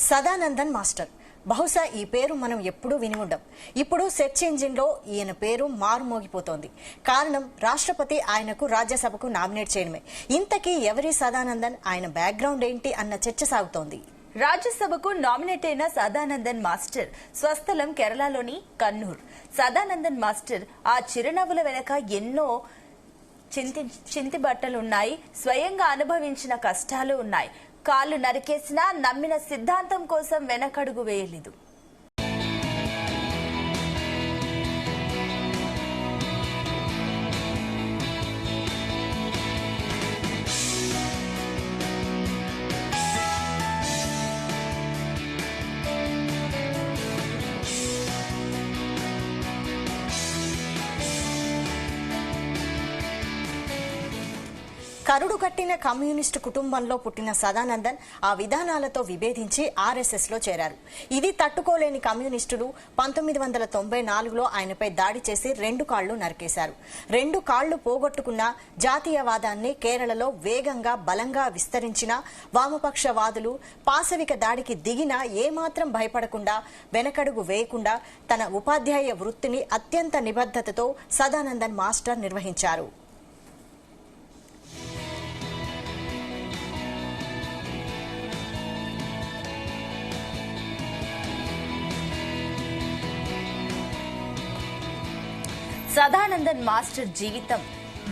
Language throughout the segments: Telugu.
సదానందన్ మాస్టర్ బహుశా ఈ పేరు మనం ఎప్పుడూ విని ఉండం. ఇప్పుడు సెర్చ్ ఇంజిన్ లో ఈయన పేరు మారుమోగిపోతోంది. కారణం రాష్ట్రపతి ఆయనకు రాజ్యసభకు నామినేట్ చేయడమే. ఇంతకీ ఎవరి సదానందన్, ఆయన బ్యాక్గ్రౌండ్ ఏంటి అన్న చర్చ సాగుతోంది. రాజ్యసభకు నామినేట్ అయిన సదానందన్ మాస్టర్ స్వస్థలం కేరళలోని కన్నూర్. సదానందన్ మాస్టర్ ఆ చిరునవ్వుల వెనక ఎన్నో చింతి బట్టలున్నాయి, స్వయంగా అనుభవించిన కష్టాలు ఉన్నాయి. కాళ్ళు నరికేసినా నమ్మిన సిద్ధాంతం కోసం వెనకడుగు వేయలేదు. కరుడు కట్టిన కమ్యూనిస్టు కుటుంబంలో పుట్టిన సదానందన్ ఆ విధానాలతో విభేదించి ఆర్ఎస్ఎస్ లో చేరారు. ఇది తట్టుకోలేని కమ్యూనిస్టులు 1994లో ఆయనపై దాడి చేసి 2 కాళ్లు నరికేశారు. 2 కాళ్లు పోగొట్టుకున్న జాతీయవాదాన్ని కేరళలో వేగంగా బలంగా విస్తరించిన వామపక్షవాదులు పాశవిక దాడికి దిగినా ఏమాత్రం భయపడకుండా వెనకడుగు వేయకుండా తన ఉపాధ్యాయ వృత్తిని అత్యంత నిబద్ధతతో సదానందన్ మాస్టర్ నిర్వహించారు. సదానందన్ మాస్టర్ జీవితం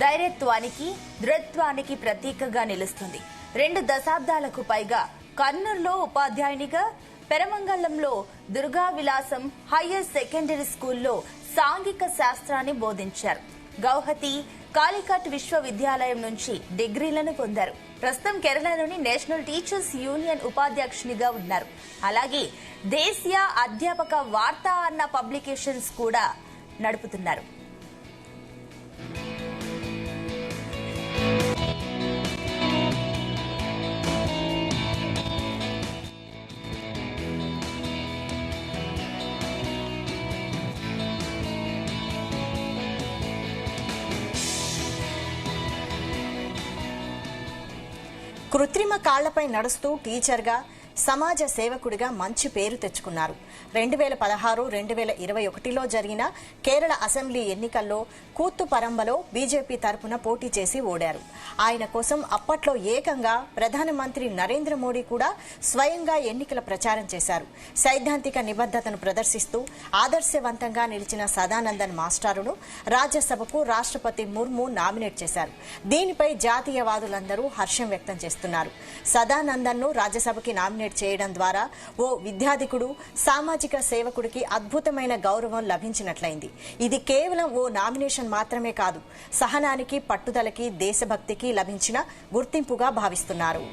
ధైర్యత్వానికి, దృఢత్వానికి ప్రతీకగా నిలుస్తుంది. 2 దశాబ్దాలకు పైగా కన్నూర్లో ఉపాధ్యాయునిగా, పెరమంగళంలో దుర్గా విలాసం హయ్యర్ సెకండరీ స్కూల్లో సాంఘిక శాస్త్రాన్ని బోధించారు. గౌహతి, కాలికట్ విశ్వవిద్యాలయం నుంచి డిగ్రీలను పొందారు. ప్రస్తుతం కేరళలోని నేషనల్ టీచర్స్ యూనియన్ ఉపాధ్యక్షునిగా ఉన్నారు. అలాగే దేశీయ అధ్యాపక వార్త అన్న పబ్లికేషన్స్ కూడా నడుపుతున్నారు. కృత్రిమ కాళ్లపై నడుస్తూ టీచర్గా, సమాజ సేవకుడిగా మంచి పేరు తెచ్చుకున్నారు. 2016-2021లో జరిగిన కేరళ అసెంబ్లీ ఎన్నికల్లో కూత్తుపరంబలో బీజేపీ తరపున పోటీ చేసి ఓడారు. ఆయన కోసం అప్పట్లో ఏకంగా ప్రధానమంత్రి నరేంద్ర మోడీ కూడా స్వయంగా ఎన్నికల ప్రచారం చేశారు. సైద్ధాంతిక నిబద్ధతను ప్రదర్శిస్తూ ఆదర్శవంతంగా నిలిచిన సదానందన్ మాస్టారును రాజ్యసభకు రాష్ట్రపతి ముర్ము నామినేట్ చేశారు. దీనిపై జాతీయవాదులందరూ హర్షం వ్యక్తం చేస్తున్నారు. సదానందన్ను రాజ్యసభకి నామినేట్ చేయడం ద్వారా ఓ విద్యాధికుడు, సామాజిక సేవకుడికి అద్భుతమైన గౌరవం లభించినట్లయింది. ఇది కేవలం ఓ నామినేషన్ మాత్రమే కాదు, సహనానికి, పట్టుదలకి, దేశభక్తికి లభించిన గుర్తింపుగా భావిస్తున్నారు.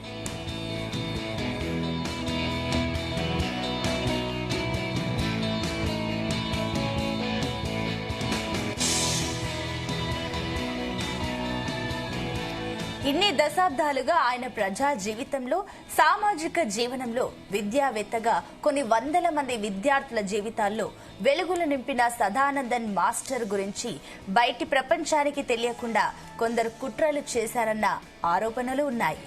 ఇన్ని దశాబ్దాలుగా ఆయన ప్రజా జీవితంలో, సామాజిక జీవనంలో విద్యావేత్తగా కొన్ని వందల మంది విద్యార్థుల జీవితాల్లో వెలుగులు నింపిన సదానందన్ మాస్టర్ గురించి బయటి ప్రపంచానికి తెలియకుండా కొందరు కుట్రలు చేశారన్న ఆరోపణలు ఉన్నాయి.